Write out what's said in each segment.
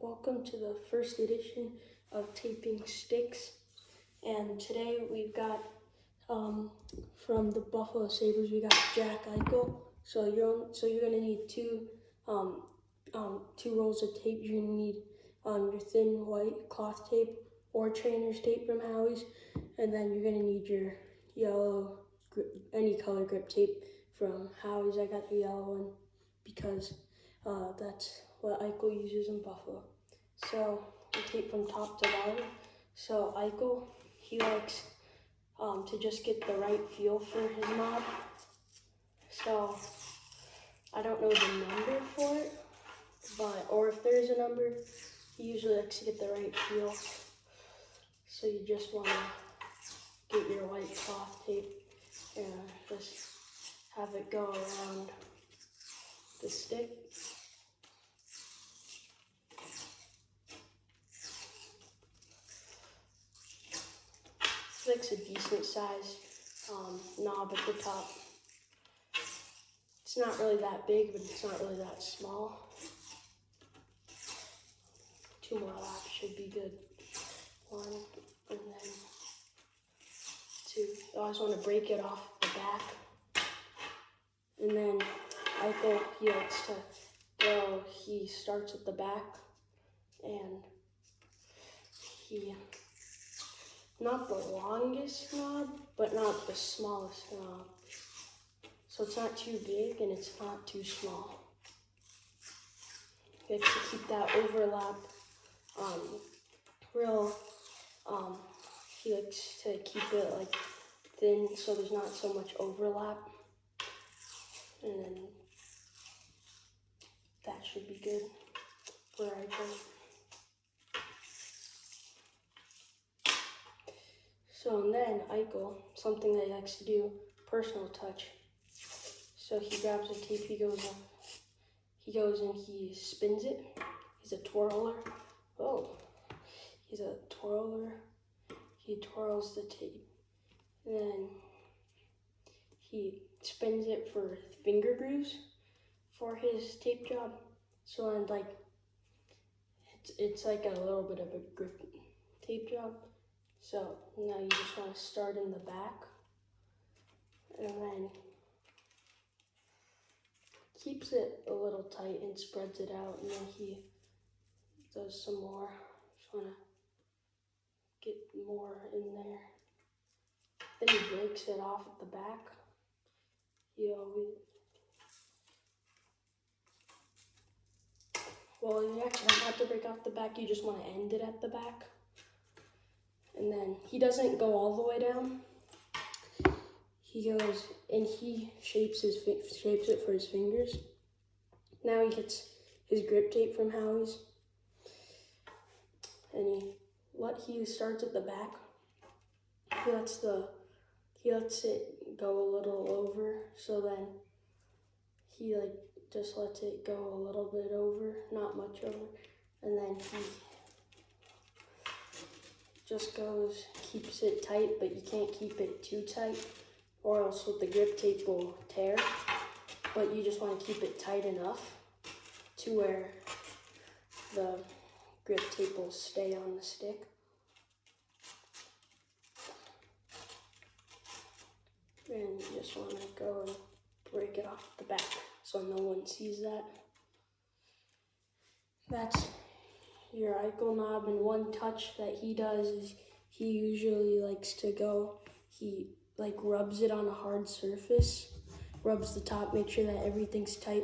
welcome to the first edition of Taping Sticks. And today we've got, from the Buffalo Sabres, we got Jack Eichel. So you're gonna need two rolls of tape. You're gonna need your thin white cloth tape or trainer's tape from Howie's, and then you're gonna need your yellow, any color grip tape from Howie's. I got the yellow one because that's what Eichel uses in Buffalo. So the tape from top to bottom. So Eichel, he likes to just get the right feel for his knob. So I don't know the number for it, or if there's a number, he usually likes to get the right feel. So you just want to get your white cloth tape and just have it go around the stick. It's a decent size knob at the top. It's not really that big, but it's not really that small. 2 more laps should be good. 1, and then 2. You always want to break it off the back. And then Eichel, he likes to go, he starts at the back, and not the longest knob, but not the smallest knob. So it's not too big and it's not too small. He likes to keep that overlap he likes to keep it like thin so there's not so much overlap. And then that should be good for Eichel. So and then Eichel, something that he likes to do, personal touch. So he grabs the tape, he goes and he spins it. He's a twirler. Oh, he's a twirler. He twirls the tape. And then he spins it for finger grooves for his tape job. So and like it's like a little bit of a grip tape job. So now you just want to start in the back and then keeps it a little tight and spreads it out, and then he does some more. Just want to get more in there. Then he breaks it off at the back. You actually don't have to break off the back, you just want to end it at the back. And then he doesn't go all the way down. He goes and he shapes it for his fingers. Now he gets his grip tape from Howie's, and he starts at the back. He lets it go a little over, so then he just lets it go a little bit over, not much over, and then he just keeps it tight, but you can't keep it too tight or else the grip tape will tear. But you just want to keep it tight enough to where the grip tape will stay on the stick. And you just want to go and break it off the back so no one sees that. That's your Eichel knob, and one touch that he does is he usually likes to go, he rubs it on a hard surface, rubs the top, make sure that everything's tight.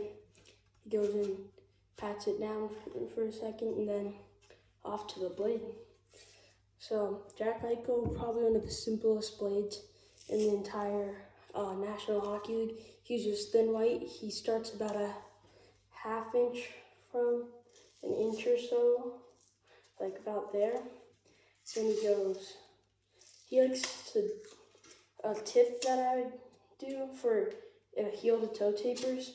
He goes and pats it down for a second and then off to the blade. So Jack Eichel, probably one of the simplest blades in the entire National Hockey League. He uses thin white. He starts about a ½ inch from an inch or so, like about there. Then he likes to, a tip that I would do for heel to toe tapers.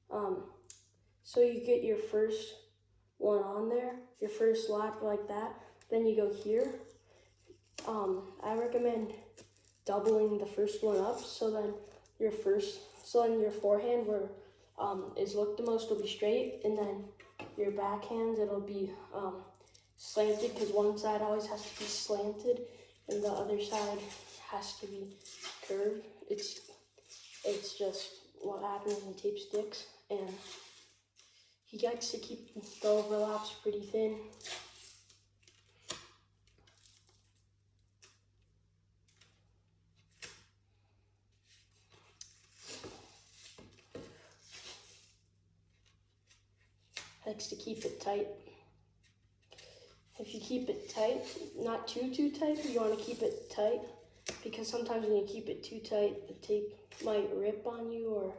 So you get your first one on there, your first lap like that, then you go here. I recommend doubling the first one up, so then your forehand where is looked the most will be straight, and then your backhands, it'll be slanted, because one side always has to be slanted and the other side has to be curved. It's just what happens when tape sticks, and he likes to keep the overlaps pretty thin. Likes to keep it tight. If you keep it tight, not too tight, but you want to keep it tight, because sometimes when you keep it too tight, the tape might rip on you or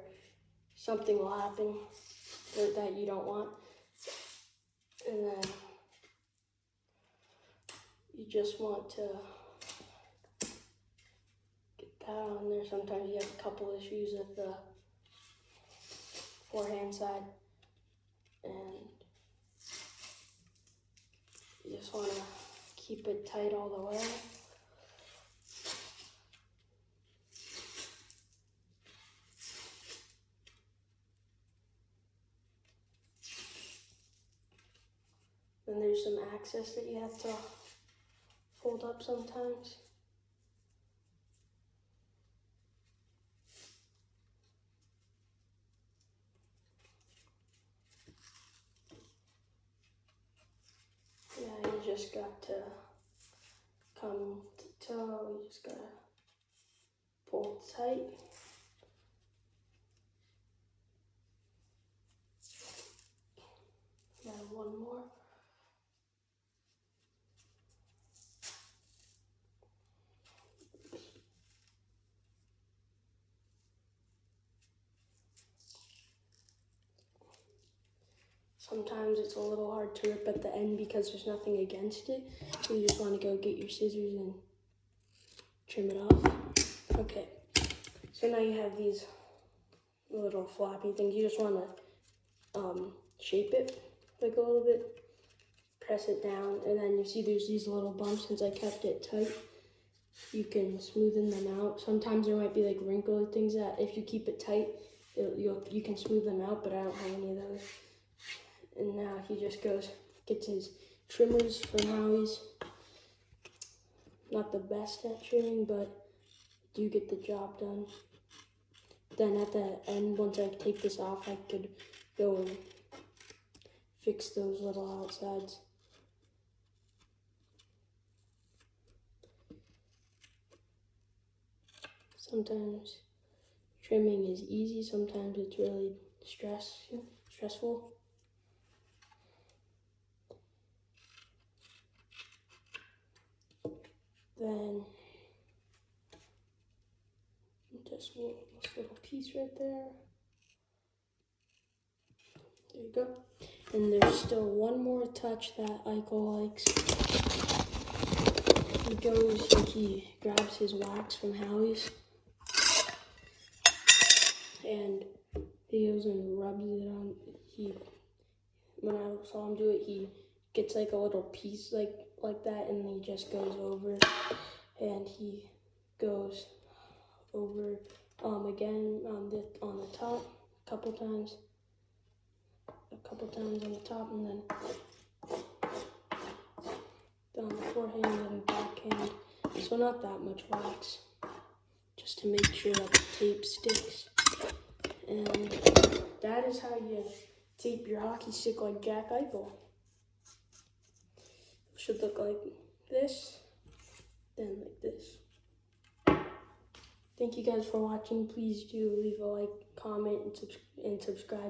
something will happen that you don't want. And then you just want to get that on there. Sometimes you have a couple issues with the forehand side, and you just want to keep it tight all the way. Then there's some access that you have to fold up sometimes. Yeah, you just got to come to toe, you just gotta pull it tight. And one more. Sometimes it's a little hard to rip at the end because there's nothing against it. So you just want to go get your scissors and trim it off. Okay, so now you have these little floppy things. You just want to shape it like a little bit, press it down, and then you see there's these little bumps. Since I kept it tight, you can smoothen them out. Sometimes there might be like wrinkly things that if you keep it tight, you can smooth them out, but I don't have any of those. And now he just gets his trimmers from Howie's. Not the best at trimming, but do get the job done. Then at the end, once I take this off, I could go and fix those little outsides. Sometimes trimming is easy, sometimes it's really stressful. Then just move this little piece right there. There you go. And there's still one more touch that Eichel likes. He goes and he grabs his wax from Howie's, and he goes and rubs it on. When I saw him do it, he gets like a little piece like that, and he just goes over, and he goes over again on the top a couple times on the top, and then on the forehand and backhand. So not that much wax, just to make sure that the tape sticks. And that is how you tape your hockey stick like Jack Eichel. It should look like this, then like this. Thank you guys for watching. Please do leave a like, comment, and subscribe.